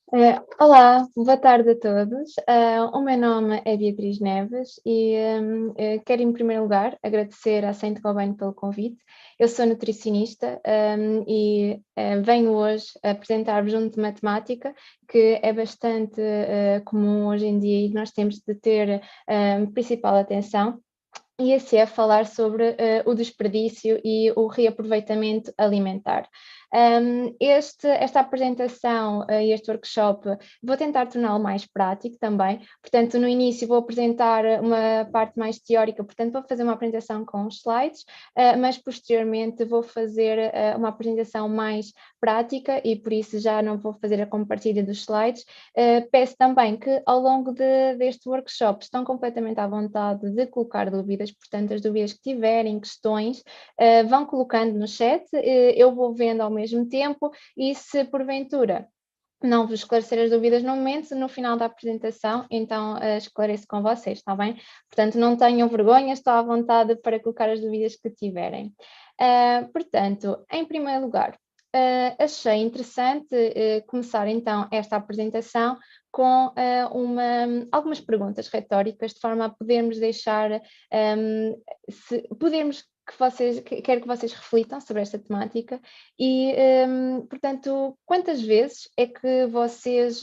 Olá, boa tarde a todos. O meu nome é Beatriz Neves e quero, em primeiro lugar, agradecer à Saint Gobain pelo convite. Eu sou nutricionista e venho hoje apresentar-vos um de matemática que é bastante comum hoje em dia e que nós temos de ter principal atenção. E esse é falar sobre o desperdício e o reaproveitamento alimentar. Esta apresentação e este workshop vou tentar torná-lo mais prático também, portanto no início vou apresentar uma parte mais teórica, portanto vou fazer uma apresentação com os slides, mas posteriormente vou fazer uma apresentação mais prática e por isso já não vou fazer a compartilha dos slides. Peço também que ao longo deste workshop estão completamente à vontade de colocar dúvidas, portanto as dúvidas que tiverem, questões, vão colocando no chat, eu vou vendo ao mesmo tempo e se porventura não vos esclarecer as dúvidas no momento, no final da apresentação, então esclareço com vocês, está bem? Portanto, não tenham vergonha, estou à vontade para colocar as dúvidas que tiverem. Portanto, em primeiro lugar, achei interessante começar então esta apresentação com algumas perguntas retóricas, de forma a podermos deixar, podermos quero que vocês reflitam sobre esta temática e, portanto, quantas vezes é que vocês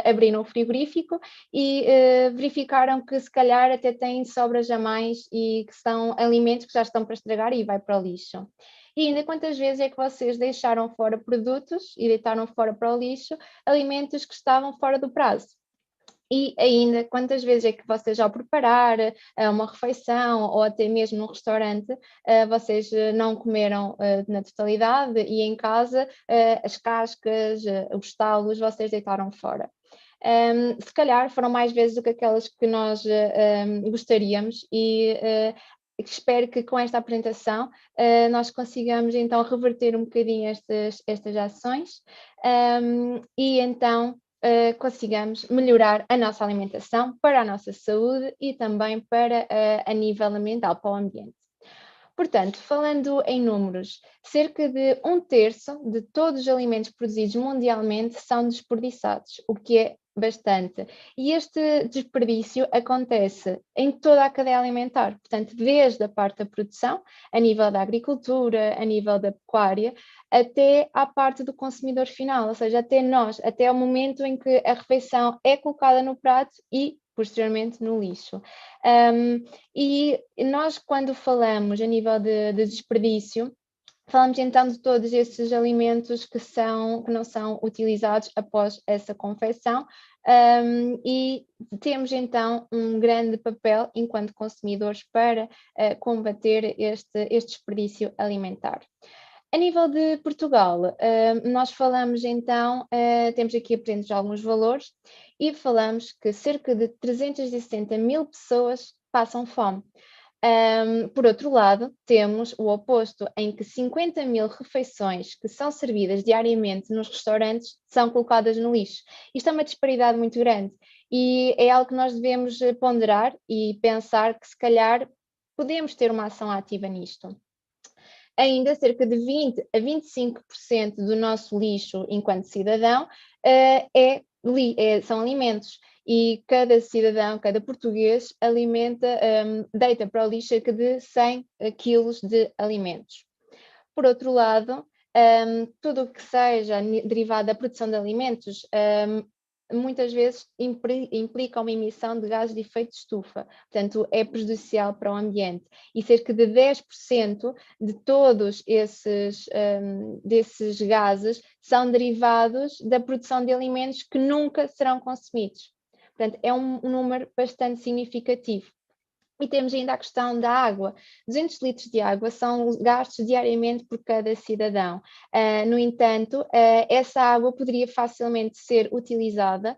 abriram o frigorífico e verificaram que se calhar até têm sobras a mais e que são alimentos que já estão para estragar e vai para o lixo? E ainda quantas vezes é que vocês deixaram fora produtos e deitaram fora para o lixo alimentos que estavam fora do prazo? E ainda, quantas vezes é que vocês, ao preparar uma refeição ou até mesmo num restaurante, vocês não comeram na totalidade e em casa as cascas, os talos, vocês deitaram fora? Se calhar foram mais vezes do que aquelas que nós gostaríamos e espero que com esta apresentação nós consigamos então reverter um bocadinho estas ações e então consigamos melhorar a nossa alimentação para a nossa saúde e também para a nível ambiental, para o ambiente. Portanto, falando em números, cerca de um terço de todos os alimentos produzidos mundialmente são desperdiçados, o que é bastante. E este desperdício acontece em toda a cadeia alimentar, portanto, desde a parte da produção, a nível da agricultura, a nível da pecuária, até à parte do consumidor final, ou seja, até nós, até o momento em que a refeição é colocada no prato e posteriormente no lixo. E nós, quando falamos a nível de desperdício, falamos então de todos esses alimentos que não são utilizados após essa confecção, e temos então um grande papel enquanto consumidores para combater este desperdício alimentar. A nível de Portugal, nós falamos então, temos aqui apresentados alguns valores e falamos que cerca de 360 mil pessoas passam fome. Por outro lado, temos o oposto, em que 50 mil refeições que são servidas diariamente nos restaurantes são colocadas no lixo. Isto é uma disparidade muito grande e é algo que nós devemos ponderar e pensar que se calhar podemos ter uma ação ativa nisto. Ainda cerca de 20 a 25% do nosso lixo enquanto cidadão são alimentos e cada cidadão, cada português deita para o lixo cerca de 100 quilos de alimentos. Por outro lado, tudo o que seja derivado da produção de alimentos muitas vezes implica uma emissão de gases de efeito de estufa, portanto é prejudicial para o ambiente e cerca de 10% de todos desses gases são derivados da produção de alimentos que nunca serão consumidos. Portanto, é um número bastante significativo. E temos ainda a questão da água. 200 litros de água são gastos diariamente por cada cidadão. No entanto, essa água poderia facilmente ser utilizada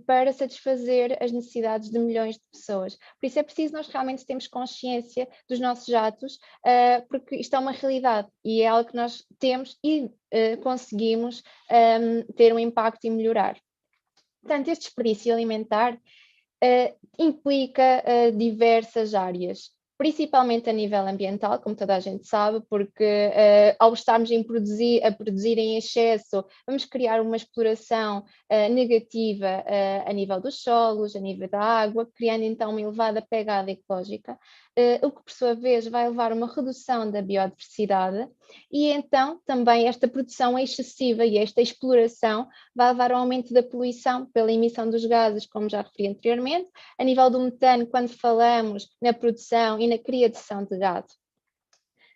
para satisfazer as necessidades de milhões de pessoas. Por isso é preciso nós realmente termos consciência dos nossos atos, porque isto é uma realidade e é algo que nós temos e conseguimos ter um impacto e melhorar. Portanto, este desperdício alimentar implica diversas áreas. principalmente a nível ambiental, como toda a gente sabe, porque ao estarmos a produzir em excesso, vamos criar uma exploração negativa a nível dos solos, a nível da água, criando então uma elevada pegada ecológica, o que por sua vez vai levar a uma redução da biodiversidade e então também esta produção excessiva e esta exploração vai levar ao aumento da poluição pela emissão dos gases, como já referi anteriormente, a nível do metano, quando falamos na produção e na criação de gado.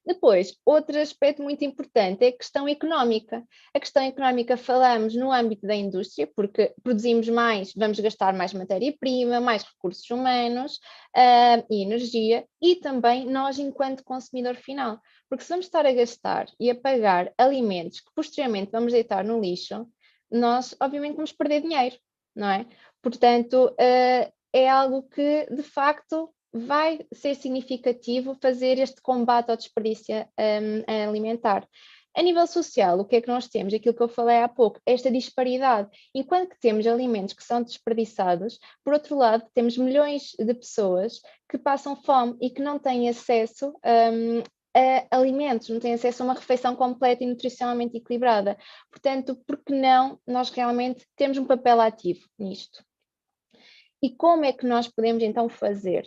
Depois, outro aspecto muito importante é a questão económica. A questão económica falamos no âmbito da indústria, porque produzimos mais, vamos gastar mais matéria-prima, mais recursos humanos e energia, e também nós enquanto consumidor final. Porque se vamos estar a gastar e a pagar alimentos que posteriormente vamos deitar no lixo, nós obviamente vamos perder dinheiro, não é? Portanto, é algo que de facto vai ser significativo fazer este combate ao desperdício alimentar. A nível social, o que é que nós temos? Aquilo que eu falei há pouco, esta disparidade. Enquanto que temos alimentos que são desperdiçados, por outro lado, temos milhões de pessoas que passam fome e que não têm acesso a alimentos, não têm acesso a uma refeição completa e nutricionalmente equilibrada. Portanto, por que não nós realmente temos um papel ativo nisto? E como é que nós podemos então fazer?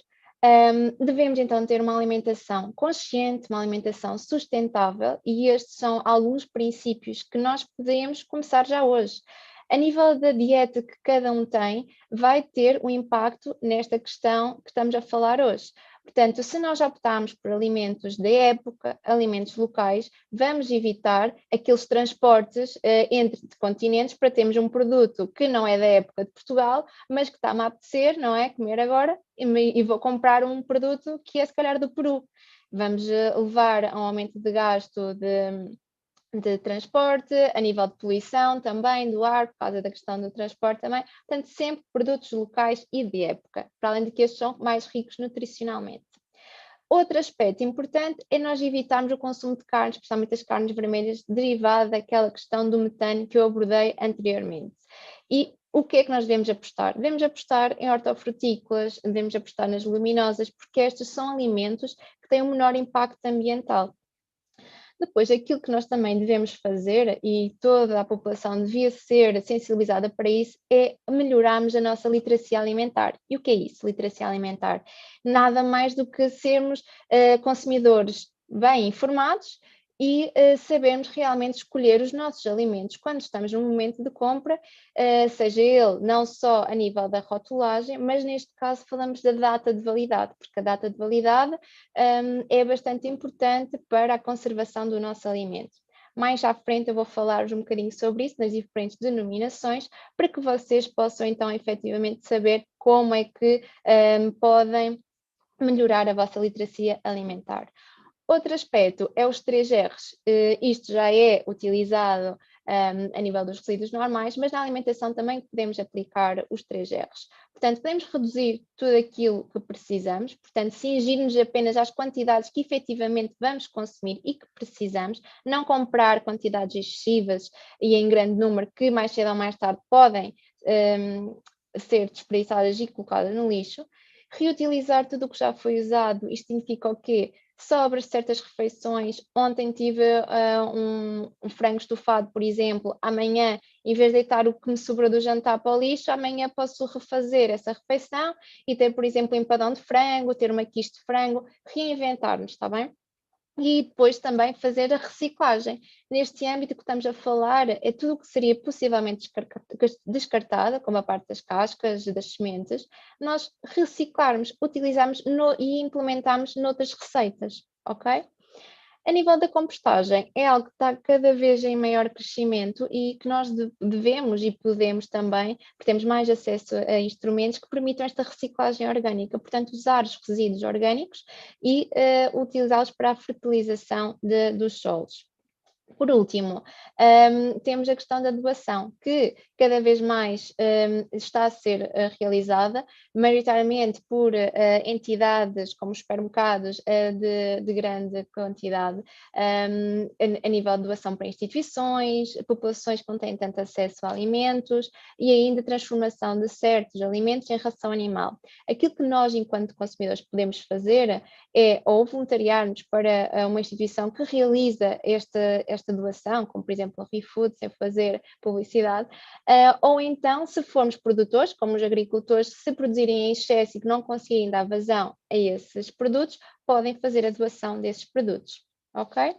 Devemos então ter uma alimentação consciente, uma alimentação sustentável, e estes são alguns princípios que nós podemos começar já hoje. A nível da dieta que cada um tem, vai ter um impacto nesta questão que estamos a falar hoje. Portanto, se nós optarmos por alimentos da época, alimentos locais, vamos evitar aqueles transportes entre continentes para termos um produto que não é da época de Portugal, mas que está-me a apetecer, não é? Comer agora e vou comprar um produto que é se calhar do Peru. Vamos levar a um aumento de gasto de transporte, a nível de poluição também, do ar, por causa da questão do transporte também. Portanto, sempre produtos locais e de época, para além de que estes são mais ricos nutricionalmente. Outro aspecto importante é nós evitarmos o consumo de carnes, especialmente as carnes vermelhas, derivada daquela questão do metano que eu abordei anteriormente. E o que é que nós devemos apostar? Devemos apostar em hortofrutícolas, devemos apostar nas leguminosas, porque estes são alimentos que têm um menor impacto ambiental. Depois, aquilo que nós também devemos fazer, e toda a população devia ser sensibilizada para isso, é melhorarmos a nossa literacia alimentar. E o que é isso, literacia alimentar? Nada mais do que sermos consumidores bem informados e sabermos realmente escolher os nossos alimentos quando estamos no momento de compra, seja ele não só a nível da rotulagem, mas neste caso falamos da data de validade, porque a data de validade é bastante importante para a conservação do nosso alimento. Mais à frente eu vou falar-vos um bocadinho sobre isso, nas diferentes denominações, para que vocês possam então efetivamente saber como é que podem melhorar a vossa literacia alimentar. Outro aspecto é os 3 R's. Isto já é utilizado a nível dos resíduos normais, mas na alimentação também podemos aplicar os 3 R's. Portanto, podemos reduzir tudo aquilo que precisamos, portanto, cingir-nos apenas às quantidades que efetivamente vamos consumir e que precisamos, não comprar quantidades excessivas e em grande número que mais cedo ou mais tarde podem ser desperdiçadas e colocadas no lixo. Reutilizar tudo o que já foi usado, isto significa o quê? Sobras de certas refeições. Ontem tive um frango estufado, por exemplo. Amanhã, em vez de deitar o que me sobrou do jantar para o lixo, amanhã posso refazer essa refeição e ter, por exemplo, um empadão de frango, ter uma quiche de frango, reinventar-nos, está bem? E depois também fazer a reciclagem. Neste âmbito que estamos a falar, é tudo o que seria possivelmente descartado, como a parte das cascas, das sementes, nós reciclarmos, utilizarmos e implementarmos noutras receitas, ok? A nível da compostagem, é algo que está cada vez em maior crescimento e que nós devemos e podemos também, porque temos mais acesso a instrumentos que permitam esta reciclagem orgânica, portanto, usar os resíduos orgânicos e utilizá-los para a fertilização dos solos. Por último, temos a questão da doação, que cada vez mais está a ser realizada, maioritariamente por entidades como supermercados de grande quantidade, a nível de doação para instituições, populações que não têm tanto acesso a alimentos e ainda transformação de certos alimentos em ração animal. Aquilo que nós, enquanto consumidores, podemos fazer é ou voluntariar-nos para uma instituição que realiza esta doação, como por exemplo a ReFood, sem fazer publicidade, ou então, se formos produtores, como os agricultores, se produzirem em excesso e que não conseguirem dar vazão a esses produtos, podem fazer a doação desses produtos, ok?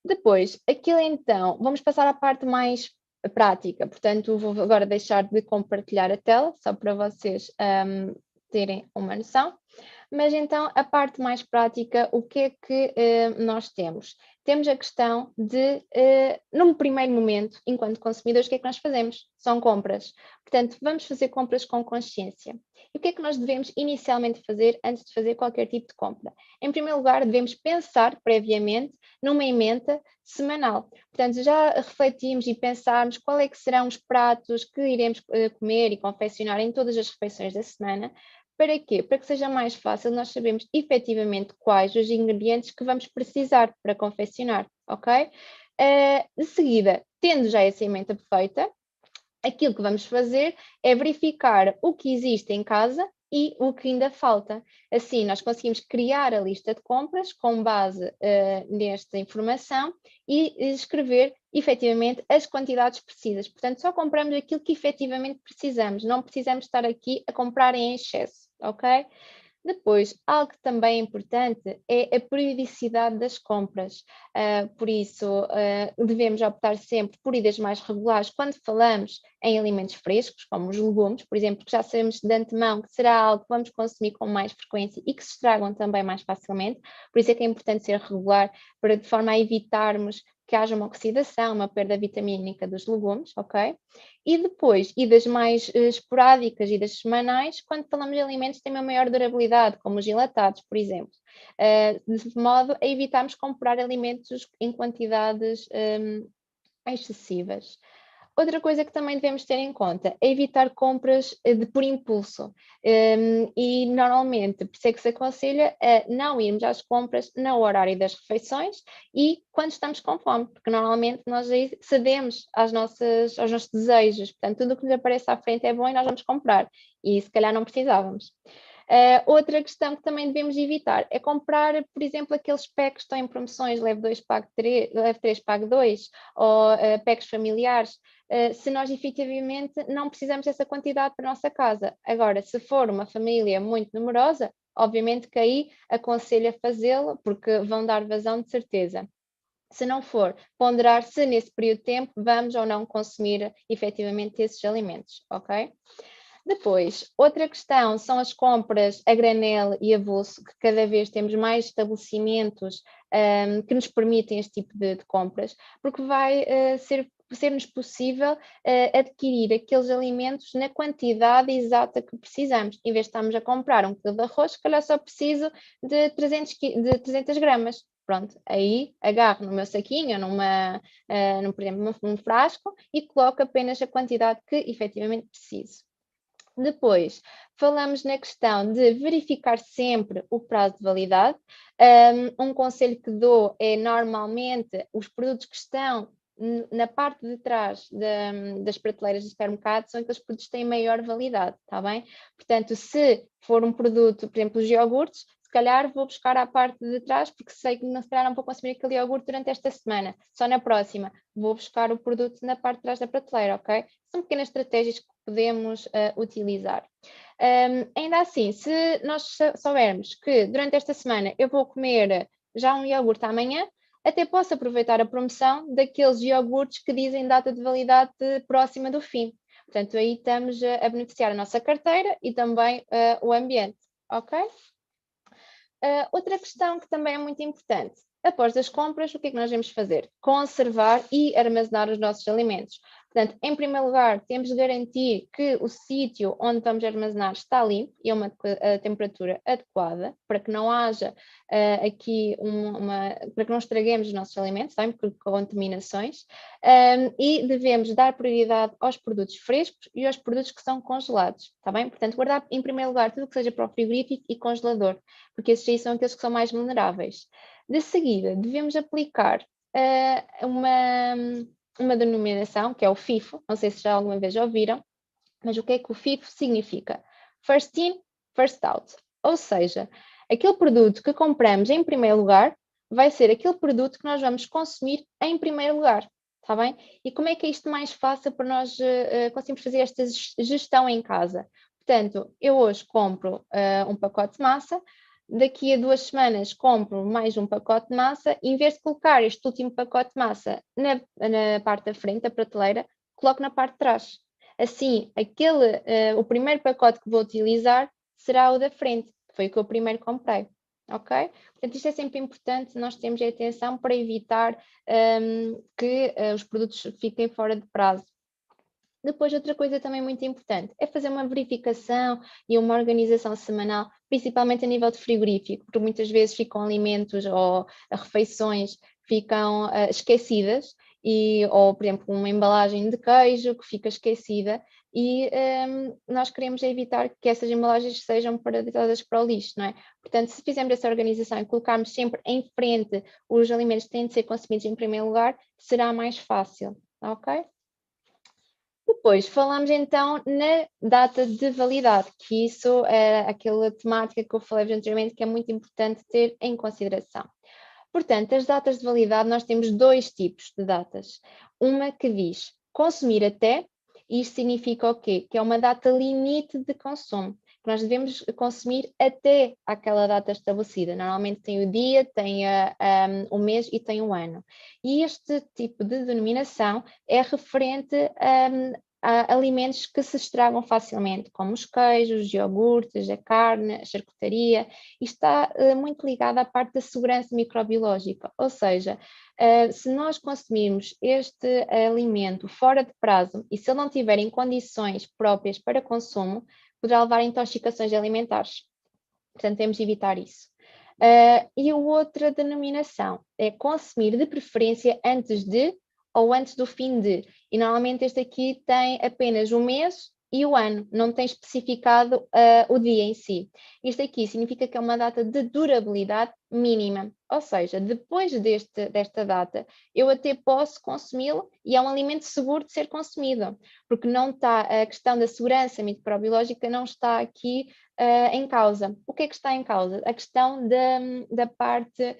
Depois, aquilo então, vamos passar à parte mais prática, portanto vou agora deixar de compartilhar a tela, só para vocês terem uma noção. Mas então, a parte mais prática, o que é que nós temos? Temos a questão de, num primeiro momento, enquanto consumidores, o que é que nós fazemos? São compras. Portanto, vamos fazer compras com consciência. E o que é que nós devemos inicialmente fazer antes de fazer qualquer tipo de compra? Em primeiro lugar, devemos pensar previamente numa emenda semanal. Portanto, já refletimos e pensarmos qual é que serão os pratos que iremos comer e confeccionar em todas as refeições da semana. Para quê? Para que seja mais fácil nós sabermos efetivamente quais os ingredientes que vamos precisar para confeccionar, ok? De seguida, tendo já essa emenda feita, aquilo que vamos fazer é verificar o que existe em casa e o que ainda falta. Assim, nós conseguimos criar a lista de compras com base nesta informação e escrever efetivamente as quantidades precisas. Portanto, só compramos aquilo que efetivamente precisamos, não precisamos estar aqui a comprar em excesso, ok? Depois, algo que também é importante é a periodicidade das compras. Por isso, devemos optar sempre por idas mais regulares quando falamos em alimentos frescos, como os legumes, por exemplo, que já sabemos de antemão que será algo que vamos consumir com mais frequência e que se estragam também mais facilmente. Por isso é que é importante ser regular, para de forma a evitarmos que haja uma oxidação, uma perda vitamínica dos legumes, ok? E depois, idas mais esporádicas, idas semanais, quando falamos de alimentos que têm uma maior durabilidade, como os enlatados, por exemplo, de modo a evitarmos comprar alimentos em quantidades excessivas. Outra coisa que também devemos ter em conta é evitar compras por impulso. E normalmente, por isso é que se aconselha a não irmos às compras no horário das refeições e quando estamos com fome, porque normalmente nós aí cedemos aos nossos desejos. Portanto, tudo o que nos aparece à frente é bom e nós vamos comprar. E se calhar não precisávamos. Outra questão que também devemos evitar é comprar, por exemplo, aqueles packs que estão em promoções, leve 2, pague 3, leve 3, pague 2, ou packs familiares, se nós efetivamente não precisamos dessa quantidade para a nossa casa. Agora, se for uma família muito numerosa, obviamente que aí aconselho a fazê-lo, porque vão dar vazão de certeza. Se não for, ponderar se nesse período de tempo vamos ou não consumir efetivamente esses alimentos, ok? Depois, outra questão são as compras a granel e avulso, que cada vez temos mais estabelecimentos que nos permitem este tipo de compras, porque vai ser-nos possível adquirir aqueles alimentos na quantidade exata que precisamos. Em vez de estarmos a comprar um quilo de arroz, se calhar só preciso de 300 gramas. Pronto, aí agarro no meu saquinho, por exemplo, num frasco e coloco apenas a quantidade que efetivamente preciso. Depois, falamos na questão de verificar sempre o prazo de validade. Um conselho que dou é, normalmente, os produtos que estão na parte de trás das prateleiras do supermercado são aqueles produtos que têm maior validade, está bem? Portanto, se for um produto, por exemplo, os iogurtes, se calhar vou buscar à parte de trás, porque sei que se calhar não vou consumir aquele iogurte durante esta semana, só na próxima vou buscar o produto na parte de trás da prateleira, ok? São pequenas estratégias que podemos utilizar. Ainda assim, se nós soubermos que durante esta semana eu vou comer já um iogurte amanhã, até posso aproveitar a promoção daqueles iogurtes que dizem data de validade próxima do fim. Portanto, aí estamos a beneficiar a nossa carteira e também o ambiente, ok? Outra questão que também é muito importante, Após as compras, o que é que nós devemos fazer? Conservar e armazenar os nossos alimentos. Portanto, em primeiro lugar, temos de garantir que o sítio onde vamos armazenar está limpo e a uma temperatura adequada, para que não haja aqui para que não estraguemos os nossos alimentos, tá? Por contaminações, e devemos dar prioridade aos produtos frescos e aos produtos que são congelados, está bem? Portanto, guardar em primeiro lugar tudo o que seja para o frigorífico e congelador, porque esses aí são aqueles que são mais vulneráveis. De seguida, devemos aplicar uma denominação, que é o FIFO, não sei se já alguma vez ouviram, mas o que é que o FIFO significa? First in, first out. Ou seja, aquele produto que compramos em primeiro lugar vai ser aquele produto que nós vamos consumir em primeiro lugar, está bem? E como é que é isto mais fácil para nós conseguirmos fazer esta gestão em casa? Portanto, eu hoje compro um pacote de massa, daqui a 2 semanas compro mais um pacote de massa, e em vez de colocar este último pacote de massa na parte da frente da prateleira, coloco na parte de trás. Assim, o primeiro pacote que vou utilizar será o da frente, que foi o que eu primeiro comprei, ok? Portanto, isto é sempre importante, nós temos atenção para evitar que os produtos fiquem fora de prazo. Depois, outra coisa também muito importante é fazer uma verificação e uma organização semanal, principalmente a nível de frigorífico, porque muitas vezes ficam alimentos ou refeições ficam esquecidas, ou, por exemplo, uma embalagem de queijo que fica esquecida, e nós queremos evitar que essas embalagens sejam deitadas para o lixo, não é? Portanto, se fizermos essa organização e colocarmos sempre em frente os alimentos que têm de ser consumidos em primeiro lugar, será mais fácil, ok? Depois falamos então na data de validade, que isso é aquela temática que eu falei anteriormente, que é muito importante ter em consideração. Portanto, as datas de validade, nós temos 2 tipos de datas. Uma que diz consumir até, e isto significa o quê? Que é uma data limite de consumo, que nós devemos consumir até aquela data estabelecida. Normalmente tem o dia, tem o mês e tem o ano. E este tipo de denominação é referente a alimentos que se estragam facilmente, como os queijos, os iogurtes, a carne, a charcutaria. Isto está muito ligado à parte da segurança microbiológica, ou seja, se nós consumirmos este alimento fora de prazo e se ele não tiver em condições próprias para consumo, poderá levar a intoxicações alimentares. Portanto, temos de evitar isso. E a outra denominação é consumir de preferência antes de ou antes do fim de. E normalmente este aqui tem apenas o mês e o ano, não tem especificado o dia em si. Isto aqui significa que é uma data de durabilidade mínima, ou seja, depois desta data eu até posso consumi-lo e é um alimento seguro de ser consumido, porque não está, a questão da segurança microbiológica não está aqui em causa. O que é que está em causa? A questão da parte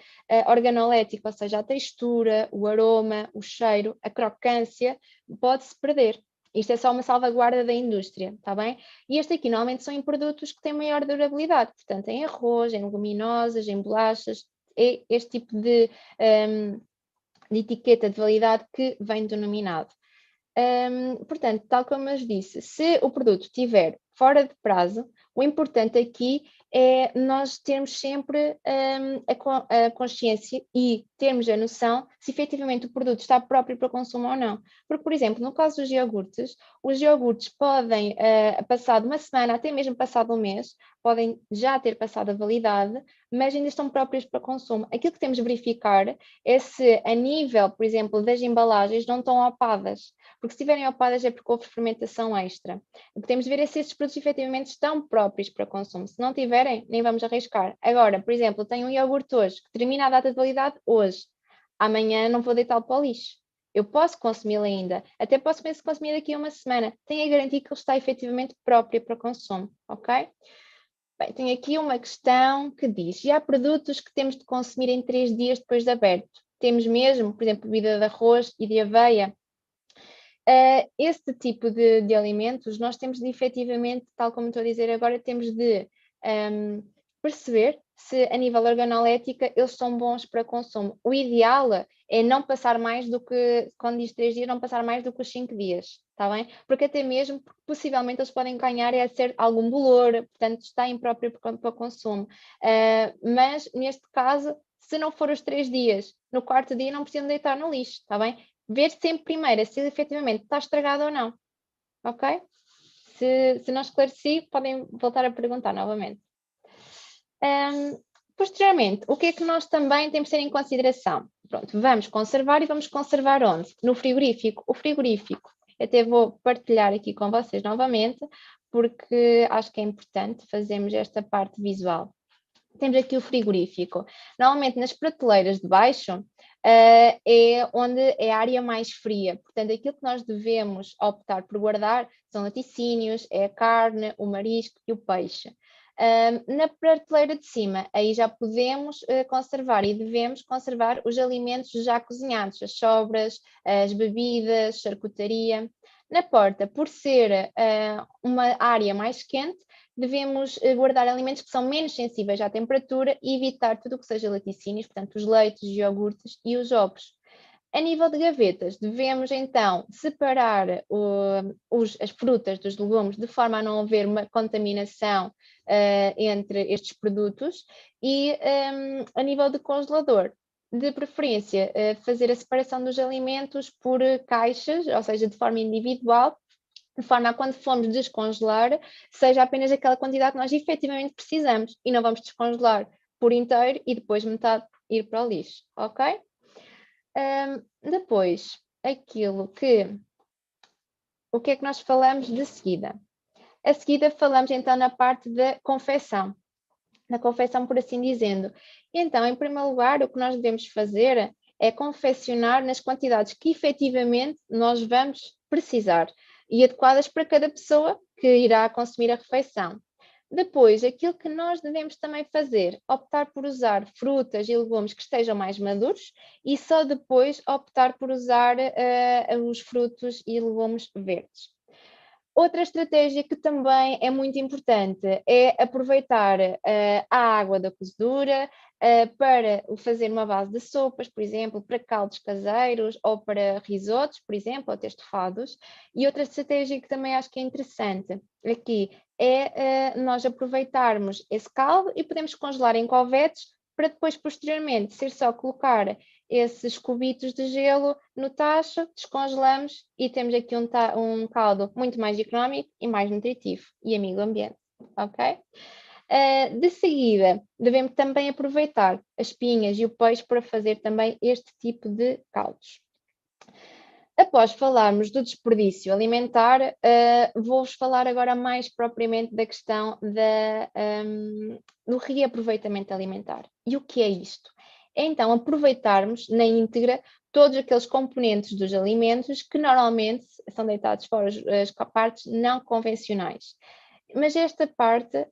organolética, ou seja, a textura, o aroma, o cheiro, a crocância, pode-se perder. Isto é só uma salvaguarda da indústria, está bem? E este aqui normalmente são em produtos que têm maior durabilidade, portanto em arroz, em leguminosas, em bolachas, é este tipo de etiqueta de validade que vem denominado. Portanto, tal como eu disse, se o produto estiver fora de prazo, o importante aqui é nós termos sempre a consciência e termos a noção se efetivamente o produto está próprio para consumo ou não. Porque, por exemplo, no caso dos iogurtes, os iogurtes podem, passado uma semana, até mesmo passado um mês, podem já ter passado a validade, mas ainda estão próprios para consumo. Aquilo que temos de verificar é se a nível, por exemplo, das embalagens não estão opadas, porque se estiverem opadas é porque houve fermentação extra. O que temos de ver é se estes produtos efetivamente estão próprios para consumo. Se não tiverem, nem vamos arriscar. Agora, por exemplo, tenho um iogurte hoje que termina a data de validade hoje. Amanhã não vou deitá-lo para o lixo. Eu posso consumi-lo ainda, até posso consumir daqui a uma semana. Tenho a garantia que ele está efetivamente próprio para consumo, ok? Bem, tenho aqui uma questão que diz: e há produtos que temos de consumir em 3 dias depois de aberto? Temos mesmo, por exemplo, bebida de arroz e de aveia. Este tipo de alimentos, nós temos de efetivamente, tal como estou a dizer agora, temos de perceber se a nível organolética eles são bons para consumo. O ideal é não passar mais do que, quando diz 3 dias, não passar mais do que os 5 dias, está bem? Porque até mesmo, possivelmente eles podem ganhar a ser algum bolor, portanto está impróprio para consumo. Mas neste caso, Se não for os 3 dias, no quarto dia não precisam deitar no lixo, está bem? Ver sempre primeiro se efetivamente está estragado ou não, ok? Se não esclareci, podem voltar a perguntar novamente. Posteriormente, o que é que nós também temos de ter em consideração? Pronto, vamos conservar e vamos conservar onde? No frigorífico. O frigorífico, eu até vou partilhar aqui com vocês novamente, porque acho que é importante fazermos esta parte visual. Temos aqui o frigorífico. Normalmente nas prateleiras de baixo é onde é a área mais fria. Portanto, aquilo que nós devemos optar por guardar são laticínios, é a carne, o marisco e o peixe. Na prateleira de cima, aí já podemos conservar e devemos conservar os alimentos já cozinhados, as sobras, as bebidas, charcutaria. Na porta, por ser uma área mais quente, devemos guardar alimentos que são menos sensíveis à temperatura e evitar tudo o que seja laticínios, portanto, os leites, os iogurtes e os ovos. A nível de gavetas, devemos então separar as frutas dos legumes de forma a não haver uma contaminação entre estes produtos e a nível de congelador, de preferência fazer a separação dos alimentos por caixas, ou seja, de forma individual, de forma a quando formos descongelar, seja apenas aquela quantidade que nós efetivamente precisamos e não vamos descongelar por inteiro e depois metade ir para o lixo, ok? Depois, o que é que nós falamos de seguida? A seguida falamos então na parte da confecção, na confecção por assim dizendo. Então, em primeiro lugar, o que nós devemos fazer é confeccionar nas quantidades que efetivamente nós vamos precisar e adequadas para cada pessoa que irá consumir a refeição. Depois, aquilo que nós devemos também fazer, optar por usar frutas e legumes que estejam mais maduros e só depois optar por usar os frutos e legumes verdes. Outra estratégia que também é muito importante é aproveitar a água da cozedura para fazer uma base de sopas, por exemplo, para caldos caseiros ou para risotos, por exemplo, ou testofados. E outra estratégia que também acho que é interessante aqui é nós aproveitarmos esse caldo e podemos congelar em covetes para depois, posteriormente, ser só colocar esses cubitos de gelo no tacho, descongelamos e temos aqui um caldo muito mais económico e mais nutritivo e amigo do ambiente, ok? De seguida, devemos também aproveitar as pinhas e o peixe para fazer também este tipo de caldos. Após falarmos do desperdício alimentar, vou-vos falar agora mais propriamente da questão do reaproveitamento alimentar. E o que é isto? É então aproveitarmos na íntegra todos aqueles componentes dos alimentos que normalmente são deitados fora as partes não convencionais. Mas esta parte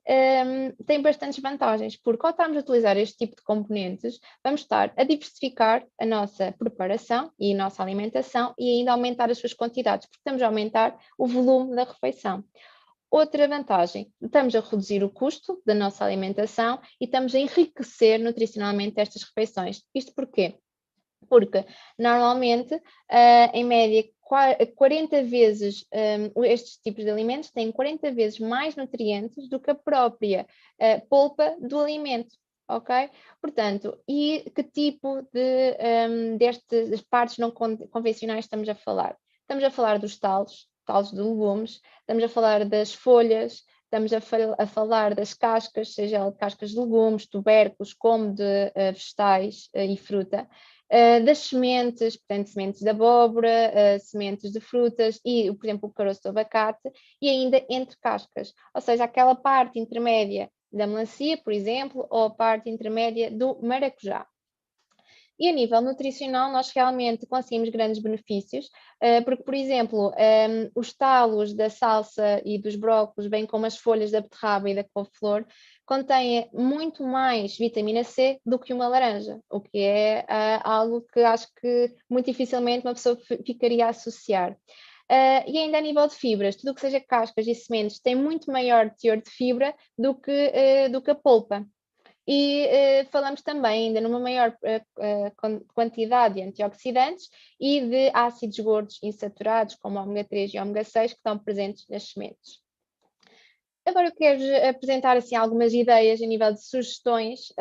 tem bastantes vantagens, porque ao estarmos a utilizar este tipo de componentes, vamos estar a diversificar a nossa preparação e a nossa alimentação e ainda aumentar as suas quantidades, porque estamos a aumentar o volume da refeição. Outra vantagem, estamos a reduzir o custo da nossa alimentação e estamos a enriquecer nutricionalmente estas refeições. Isto porquê? Porque normalmente, em média, 40 vezes, estes tipos de alimentos têm 40 vezes mais nutrientes do que a própria polpa do alimento, ok? Portanto, e que tipo destas partes não convencionais estamos a falar? Estamos a falar dos talos de legumes, estamos a falar das folhas, estamos a falar das cascas, seja de cascas de legumes, tubérculos, como de vegetais e fruta, das sementes, portanto, sementes de abóbora, sementes de frutas e, por exemplo, o caroço do abacate, e ainda entre cascas, ou seja, aquela parte intermédia da melancia, por exemplo, ou a parte intermédia do maracujá. E a nível nutricional, nós realmente conseguimos grandes benefícios, porque, por exemplo, os talos da salsa e dos brócolos, bem como as folhas da beterraba e da couve-flor, contêm muito mais vitamina C do que uma laranja, o que é algo que acho que muito dificilmente uma pessoa ficaria a associar. E ainda a nível de fibras, tudo o que seja cascas e sementes tem muito maior teor de fibra do que a polpa. E falamos também ainda numa maior quantidade de antioxidantes e de ácidos gordos insaturados, como ômega 3 e ômega 6, que estão presentes nas sementes. Agora eu quero apresentar assim, algumas ideias a nível de sugestões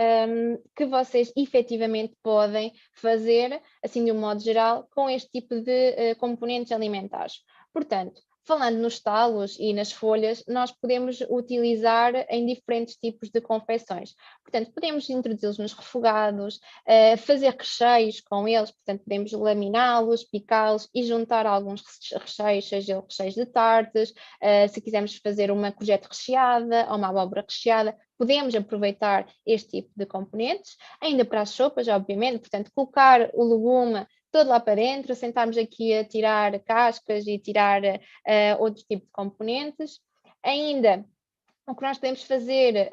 que vocês efetivamente podem fazer, assim de um modo geral, com este tipo de componentes alimentares. Portanto, falando nos talos e nas folhas, nós podemos utilizar em diferentes tipos de confecções. Portanto, podemos introduzi-los nos refogados, fazer recheios com eles, portanto, podemos laminá-los, picá-los e juntar alguns recheios, seja recheios de tartes, se quisermos fazer uma courgette recheada ou uma abóbora recheada, podemos aproveitar este tipo de componentes, ainda para as sopas, obviamente, portanto, colocar o legume todo lá para dentro, sentarmos aqui a tirar cascas e tirar outro tipo de componentes. Ainda, o que nós podemos fazer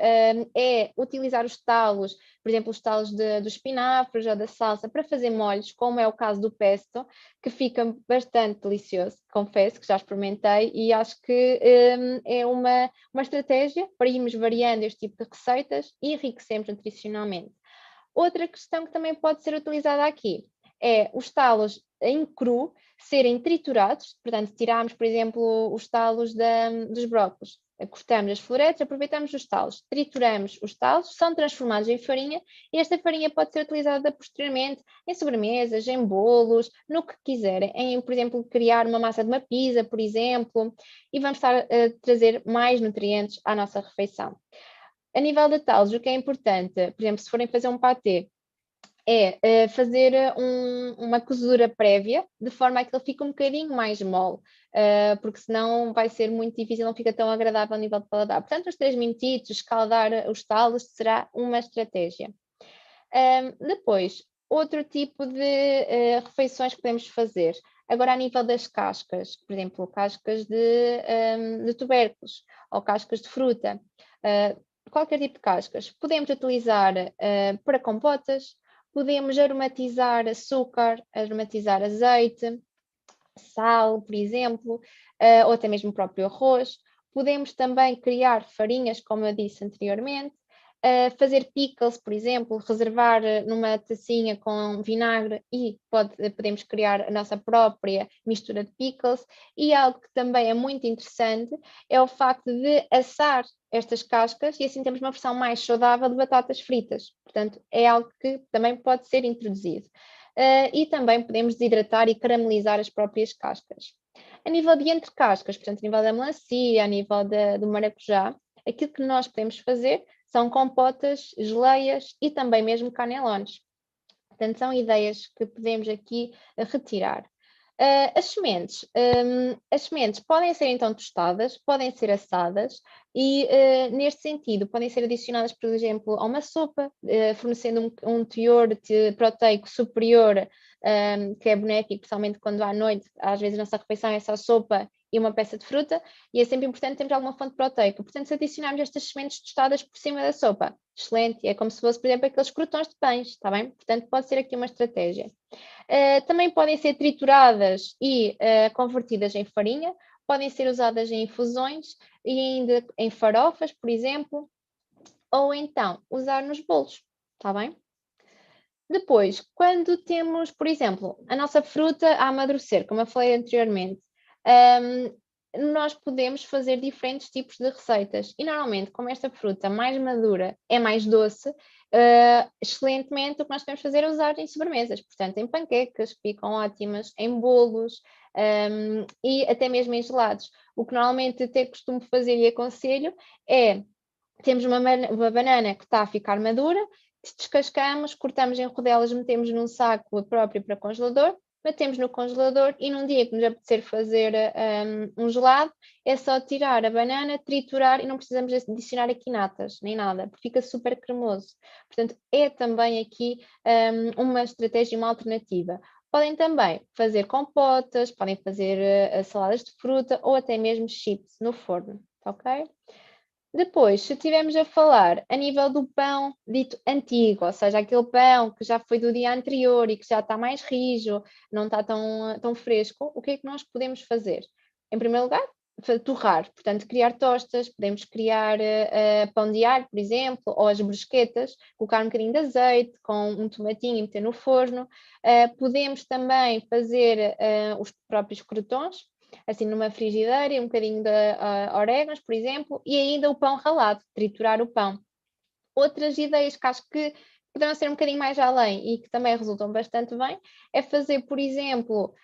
é utilizar os talos, por exemplo, os talos dos espinafres ou da salsa, para fazer molhos, como é o caso do pesto, que fica bastante delicioso. Confesso que já experimentei e acho que é uma estratégia para irmos variando este tipo de receitas e enriquecemos nutricionalmente. Outra questão que também pode ser utilizada aqui é os talos em cru serem triturados, portanto, tirarmos, por exemplo, os talos dos brócolos, cortamos as floretes, aproveitamos os talos, trituramos os talos, são transformados em farinha e esta farinha pode ser utilizada posteriormente em sobremesas, em bolos, no que quiserem, em, por exemplo, criar uma massa de uma pizza, por exemplo, e vamos estar a trazer mais nutrientes à nossa refeição. A nível de talos, o que é importante, por exemplo, se forem fazer um patê, é fazer uma cozedura prévia, de forma a que ele fique um bocadinho mais mole, porque senão vai ser muito difícil, não fica tão agradável a nível de paladar. Portanto, uns 3 minutitos, escaldar os talos será uma estratégia. Depois, outro tipo de refeições que podemos fazer. Agora, a nível das cascas, por exemplo, cascas de tubérculos ou cascas de fruta, qualquer tipo de cascas, podemos utilizar para compotas, podemos aromatizar açúcar, aromatizar azeite, sal, por exemplo, ou até mesmo o próprio arroz. Podemos também criar farinhas, como eu disse anteriormente, fazer pickles, por exemplo, reservar numa tacinha com vinagre e podemos criar a nossa própria mistura de pickles. E algo que também é muito interessante é o facto de assar estas cascas e assim temos uma versão mais saudável de batatas fritas. Portanto, é algo que também pode ser introduzido. E também podemos desidratar e caramelizar as próprias cascas. A nível de entre cascas, portanto, a nível da melancia, a nível do maracujá, aquilo que nós podemos fazer são compotas, geleias e também mesmo canelones. Portanto, são ideias que podemos aqui retirar. As sementes podem ser então tostadas, podem ser assadas e, neste sentido, podem ser adicionadas, por exemplo, a uma sopa, fornecendo um teor proteico superior, que é benéfico, principalmente quando à noite, às vezes a nossa refeição é só sopa e uma peça de fruta, e é sempre importante termos alguma fonte proteica. Portanto, se adicionarmos estas sementes tostadas por cima da sopa, excelente, é como se fosse, por exemplo, aqueles crotões de pães, está bem? Portanto, pode ser aqui uma estratégia. Também podem ser trituradas e convertidas em farinha, podem ser usadas em infusões e ainda em farofas, por exemplo, ou então usar nos bolos, está bem? Depois, quando temos, por exemplo, a nossa fruta a amadurecer, como eu falei anteriormente, nós podemos fazer diferentes tipos de receitas. E normalmente, como esta fruta mais madura é mais doce, excelentemente o que nós podemos fazer é usar em sobremesas, portanto, em panquecas, que ficam ótimas, em bolos, e até mesmo em gelados. O que normalmente até costumo fazer e aconselho é, temos uma banana que está a ficar madura, descascamos, cortamos em rodelas, metemos num saco próprio para congelador, batemos no congelador e num dia que nos apetecer fazer um gelado, é só tirar a banana, triturar e não precisamos adicionar aqui natas, nem nada, porque fica super cremoso. Portanto, é também aqui uma estratégia, uma alternativa. Podem também fazer compotas, podem fazer saladas de fruta ou até mesmo chips no forno, ok? Depois, se estivermos a falar a nível do pão dito antigo, ou seja, aquele pão que já foi do dia anterior e que já está mais rijo, não está tão fresco, o que é que nós podemos fazer? Em primeiro lugar, torrar, portanto, criar tostas, podemos criar pão de alho, por exemplo, ou as brusquetas, colocar um bocadinho de azeite com um tomatinho e meter no forno. Podemos também fazer os próprios crotons. assim numa frigideira, e um bocadinho de orégãos, por exemplo, e ainda o pão ralado, triturar o pão. Outras ideias que acho que poderão ser um bocadinho mais além e que também resultam bastante bem, é fazer, por exemplo,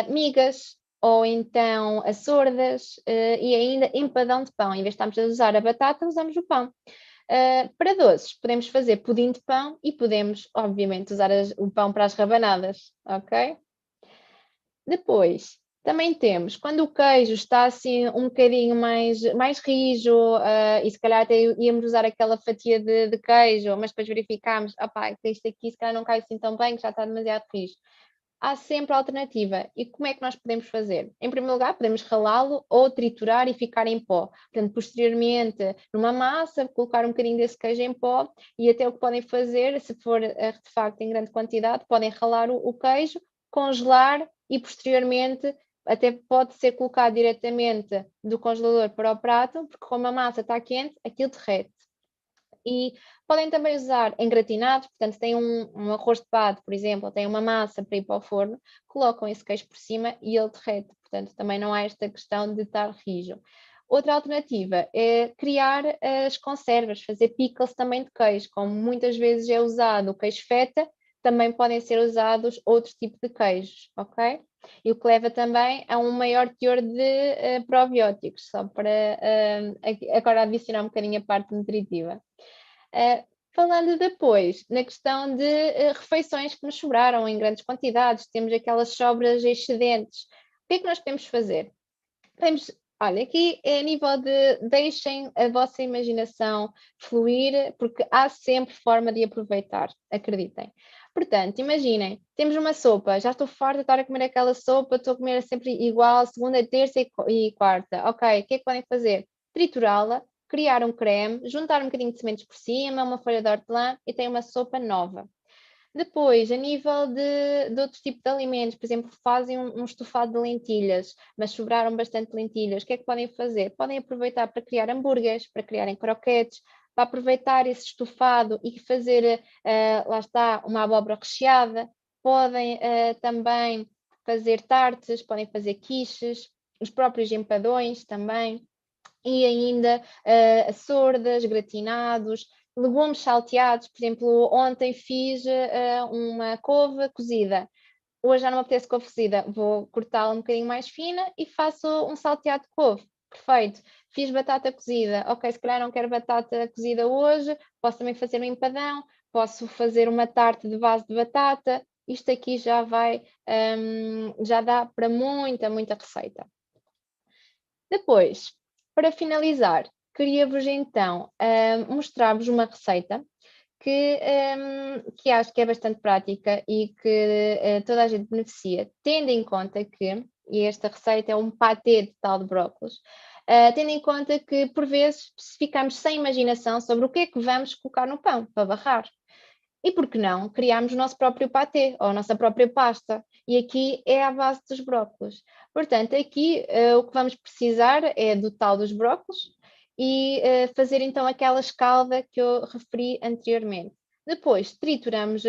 migas ou então açordas e ainda empadão de pão. Em vez de estarmos a usar a batata, usamos o pão. Para doces, podemos fazer pudim de pão e podemos, obviamente, usar o pão para as rabanadas, ok? Depois, também temos, quando o queijo está assim um bocadinho mais rijo, e se calhar até íamos usar aquela fatia de queijo, mas depois verificámos, opá, que isto aqui se calhar não cai assim tão bem, que já está demasiado rijo. Há sempre a alternativa. E como é que nós podemos fazer? Em primeiro lugar, podemos ralá-lo ou triturar e ficar em pó. Portanto, posteriormente, numa massa, colocar um bocadinho desse queijo em pó e até o que podem fazer, se for de facto em grande quantidade, podem ralar o queijo, congelar e posteriormente até pode ser colocado diretamente do congelador para o prato, porque como a massa está quente, aquilo derrete. E podem também usar engratinados, portanto, tem um arroz de pato, por exemplo, tem uma massa para ir para o forno, colocam esse queijo por cima e ele derrete, portanto, também não há esta questão de estar rijo. Outra alternativa é criar as conservas, fazer pickles também de queijo, como muitas vezes é usado o queijo feta, também podem ser usados outros tipos de queijos, ok? E o que leva também a um maior teor de probióticos, só para agora adicionar um bocadinho a parte nutritiva. Falando depois na questão de refeições que nos sobraram em grandes quantidades, temos aquelas sobras excedentes. O que é que nós podemos fazer? Olha, aqui é a nível de deixem a vossa imaginação fluir, porque há sempre forma de aproveitar, acreditem. Portanto, imaginem, temos uma sopa, já estou farta de estar a comer aquela sopa, estou a comer sempre igual, segunda, terça e quarta. Ok, o que é que podem fazer? Triturá-la, criar um creme, juntar um bocadinho de sementes por cima, uma folha de hortelã e tem uma sopa nova. Depois, a nível de outros tipos de alimentos, por exemplo, fazem um estofado de lentilhas, mas sobraram bastante lentilhas, o que é que podem fazer? Podem aproveitar para criar hambúrgueres, para criarem croquetes, para aproveitar esse estofado e fazer, lá está, uma abóbora recheada. Podem também fazer tartes, podem fazer quiches, os próprios empadões também e ainda açordas, gratinados, legumes salteados. Por exemplo, ontem fiz uma couve cozida. Hoje já não me apetece couve cozida, vou cortá-la um bocadinho mais fina e faço um salteado de couve. Perfeito. Fiz batata cozida. Ok, se calhar não quero batata cozida hoje, posso também fazer um empadão, posso fazer uma tarte de base de batata. Isto aqui já vai, já dá para muita receita. Depois, para finalizar, queria-vos então mostrar-vos uma receita que acho que é bastante prática e que toda a gente beneficia, tendo em conta que, e esta receita é um patê de tal de brócolis, tendo em conta que por vezes ficamos sem imaginação sobre o que é que vamos colocar no pão para barrar. E por que não criarmos o nosso próprio patê ou a nossa própria pasta? E aqui é à base dos brócolos. Portanto, aqui o que vamos precisar é do tal dos brócolos e fazer então aquela escalda que eu referi anteriormente. Depois trituramos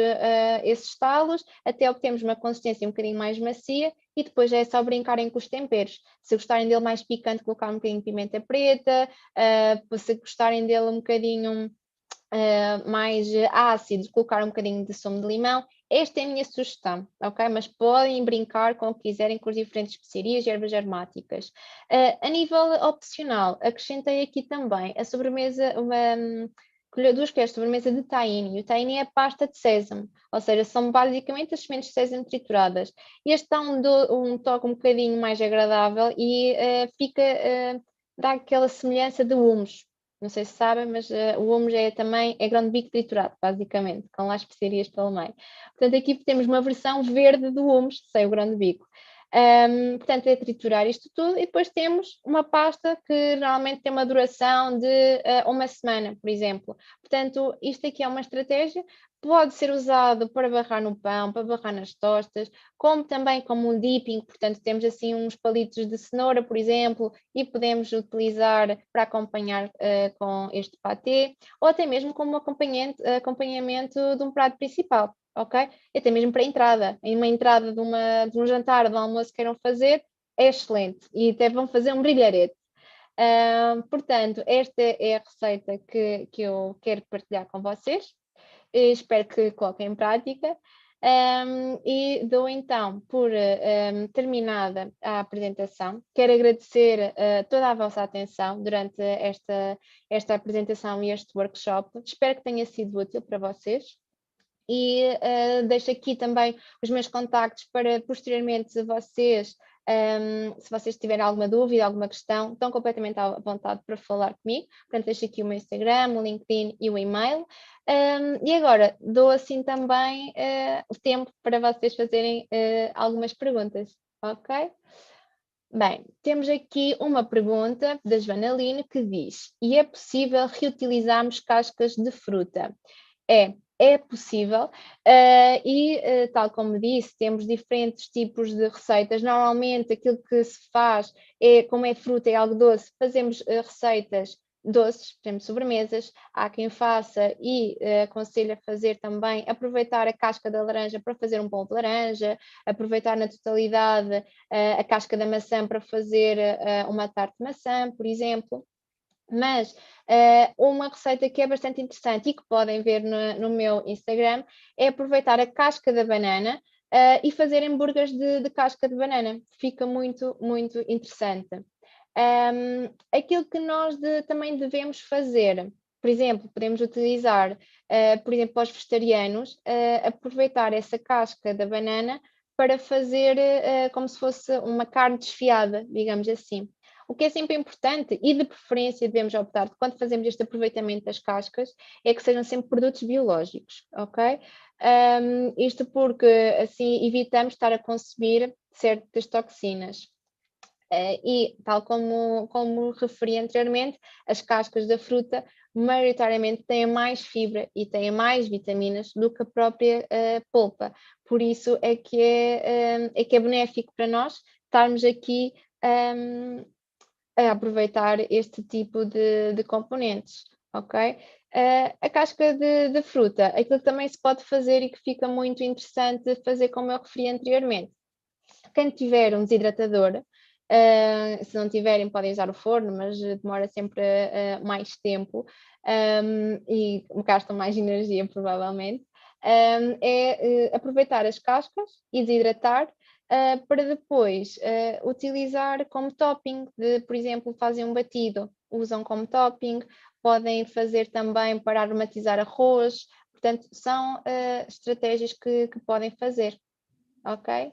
esses talos até obtermos uma consistência um bocadinho mais macia e depois é só brincarem com os temperos. Se gostarem dele mais picante, colocar um bocadinho de pimenta preta, se gostarem dele um bocadinho mais ácidos, colocar um bocadinho de sumo de limão. Esta é a minha sugestão, ok? Mas podem brincar com o que quiserem com as diferentes especiarias e ervas aromáticas. A nível opcional, acrescentei aqui também a sobremesa, duas colheres de sobremesa de tahine. O tahine é a pasta de sésamo, ou seja, são basicamente as sementes de sésamo trituradas. Este dá um toque um bocadinho mais agradável e dá aquela semelhança de hummus. Não sei se sabem, mas o hummus também é grão de bico triturado, basicamente, com lá especiarias pelo meio. Portanto, aqui temos uma versão verde do hummus, sem o grão de bico. Portanto, é triturar isto tudo e depois temos uma pasta que normalmente tem uma duração de uma semana, por exemplo. Portanto, isto aqui é uma estratégia, pode ser usado para barrar no pão, para barrar nas tostas, como também como um dipping, portanto temos assim uns palitos de cenoura, por exemplo, e podemos utilizar para acompanhar com este patê, ou até mesmo como acompanhamento de um prato principal. Ok? E até mesmo para entrada, em uma entrada de um jantar, de um almoço que queiram fazer, é excelente e até vão fazer um brilharete. Portanto, esta é a receita que eu quero partilhar com vocês. Espero que coloquem em prática. E dou então por terminada a apresentação. Quero agradecer toda a vossa atenção durante esta apresentação e este workshop. Espero que tenha sido útil para vocês. E deixo aqui também os meus contactos para posteriormente se vocês tiverem alguma dúvida, alguma questão, estão completamente à vontade para falar comigo. Portanto, deixo aqui o meu Instagram, o LinkedIn e o e-mail. E agora dou assim também o tempo para vocês fazerem algumas perguntas, ok? Bem, temos aqui uma pergunta da Joana Lino que diz: e é possível reutilizarmos cascas de fruta? É possível, tal como disse, temos diferentes tipos de receitas. Normalmente aquilo que se faz é, como é fruta, é algo doce, fazemos receitas doces, por exemplo, sobremesas. Há quem faça e aconselho a fazer também, aproveitar a casca da laranja para fazer um pão de laranja, aproveitar na totalidade a casca da maçã para fazer uma tarte de maçã, por exemplo. Mas uma receita que é bastante interessante e que podem ver no meu Instagram é aproveitar a casca da banana e fazer hambúrgueres de casca de banana. Fica muito, muito interessante. Aquilo que nós também devemos fazer, por exemplo, podemos utilizar, por exemplo, para os vegetarianos, aproveitar essa casca da banana para fazer como se fosse uma carne desfiada, digamos assim. O que é sempre importante, e de preferência devemos optar, quando fazemos este aproveitamento das cascas, é que sejam sempre produtos biológicos, ok? Isto porque assim evitamos estar a consumir certas toxinas. E, tal como referi anteriormente, as cascas da fruta maioritariamente têm mais fibra e têm mais vitaminas do que a própria polpa. Por isso é que é benéfico para nós estarmos aqui a aproveitar este tipo de componentes, ok? A casca de fruta, aquilo que também se pode fazer e que fica muito interessante fazer, como eu referi anteriormente. Quem tiver um desidratador, se não tiverem podem usar o forno, mas demora sempre mais tempo e gastam mais energia provavelmente, aproveitar as cascas e desidratar para depois utilizar como topping, por exemplo, fazem um batido, usam como topping, podem fazer também para aromatizar arroz, portanto, são estratégias que podem fazer, ok?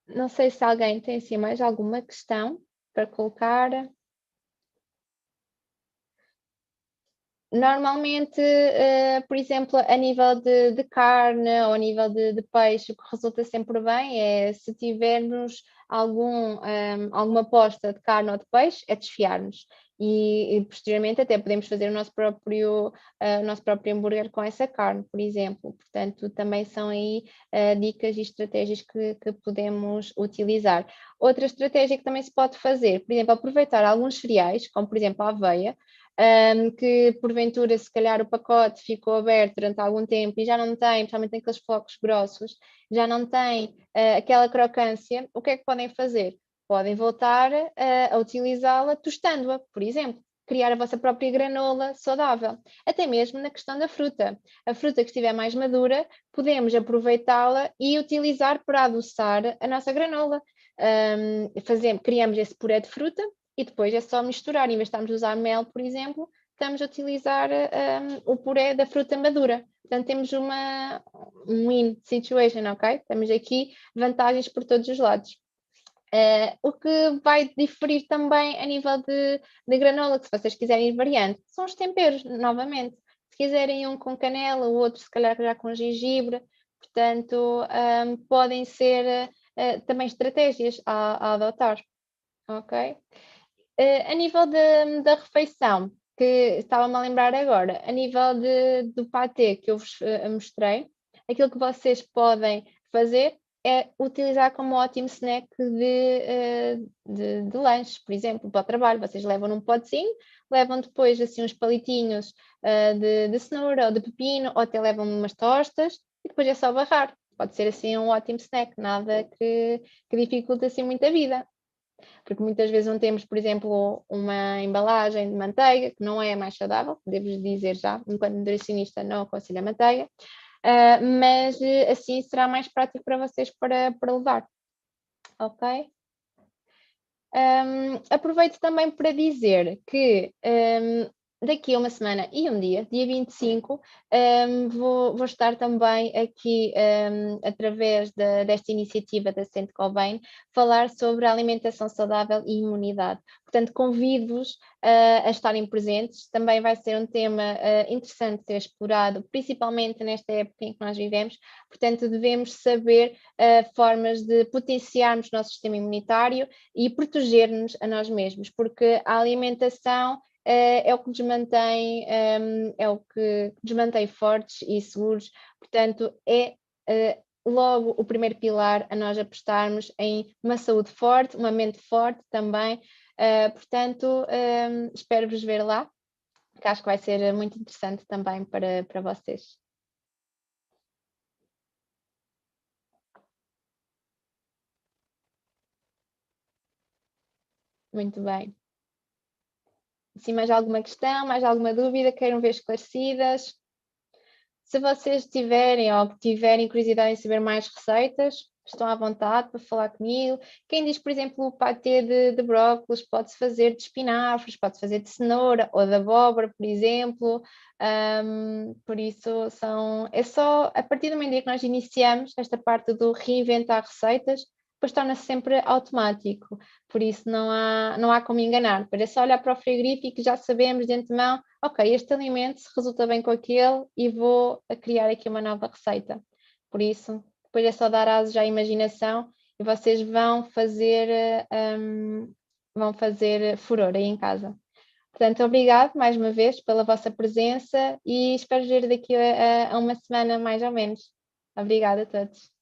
Não sei se alguém tem assim mais alguma questão para colocar. Normalmente, por exemplo, a nível de carne ou a nível de peixe, o que resulta sempre bem é se tivermos alguma posta de carne ou de peixe, é desfiarmos. E posteriormente até podemos fazer o nosso próprio hambúrguer com essa carne, por exemplo. Portanto, também são aí dicas e estratégias que podemos utilizar. Outra estratégia que também se pode fazer, por exemplo, aproveitar alguns cereais, como por exemplo a aveia, que porventura se calhar o pacote ficou aberto durante algum tempo e já não tem, principalmente aqueles flocos grossos, já não tem aquela crocância, o que é que podem fazer? Podem voltar a utilizá-la tostando-a, por exemplo. Criar a vossa própria granola saudável. Até mesmo na questão da fruta. A fruta que estiver mais madura, podemos aproveitá-la e utilizar para adoçar a nossa granola. Criamos esse puré de fruta e depois é só misturar. Em vez de estarmos a usar mel, por exemplo, estamos a utilizar o puré da fruta madura. Portanto, temos um win situation, ok? Temos aqui vantagens por todos os lados. O que vai diferir também a nível de granola, que se vocês quiserem ir variando, são os temperos, novamente. Se quiserem um com canela, o outro se calhar já com gengibre, portanto, podem ser também estratégias a adotar, ok? A nível da refeição, que estava-me a lembrar agora, a nível do patê que eu vos mostrei, aquilo que vocês podem fazer é utilizar como ótimo snack de lanche, por exemplo, para o trabalho. Vocês levam num potezinho, levam depois assim uns palitinhos de cenoura ou de pepino, ou até levam umas tostas e depois é só barrar. pode ser assim um ótimo snack, nada que dificulte assim muito a vida. Porque muitas vezes não temos, por exemplo, uma embalagem de manteiga, que não é a mais saudável, devo dizer já, enquanto nutricionista não aconselho a manteiga, mas assim será mais prático para vocês para levar, ok? Aproveito também para dizer que daqui a uma semana e um dia 25, vou estar também aqui, através desta iniciativa da Centro Cobain, falar sobre a alimentação saudável e imunidade. Portanto, convido-vos a estarem presentes. Também vai ser um tema interessante ser explorado, principalmente nesta época em que nós vivemos. Portanto, devemos saber formas de potenciarmos o nosso sistema imunitário e proteger-nos a nós mesmos, porque a alimentação é o que nos mantém, é o que nos mantém fortes e seguros, portanto, é logo o primeiro pilar a nós apostarmos em uma saúde forte, uma mente forte também, portanto, espero-vos ver lá, que acho que vai ser muito interessante também para vocês. Muito bem. Se mais alguma questão, mais alguma dúvida, queiram ver esclarecidas? Se vocês tiverem ou tiverem curiosidade em saber mais receitas, estão à vontade para falar comigo. Quem diz, por exemplo, o patê de brócolis pode-se fazer de espinafres, pode-se fazer de cenoura ou de abóbora, por exemplo. Por isso, é só a partir do momento em que nós iniciamos esta parte do reinventar receitas, depois torna-se sempre automático. Por isso, não há como enganar. Depois é só olhar para o frigorífico e já sabemos de antemão, ok, este alimento se resulta bem com aquele e vou criar aqui uma nova receita. Por isso, depois é só dar asos à imaginação e vocês vão fazer furor aí em casa. Portanto, obrigado mais uma vez pela vossa presença e espero ver daqui a uma semana mais ou menos. Obrigada a todos.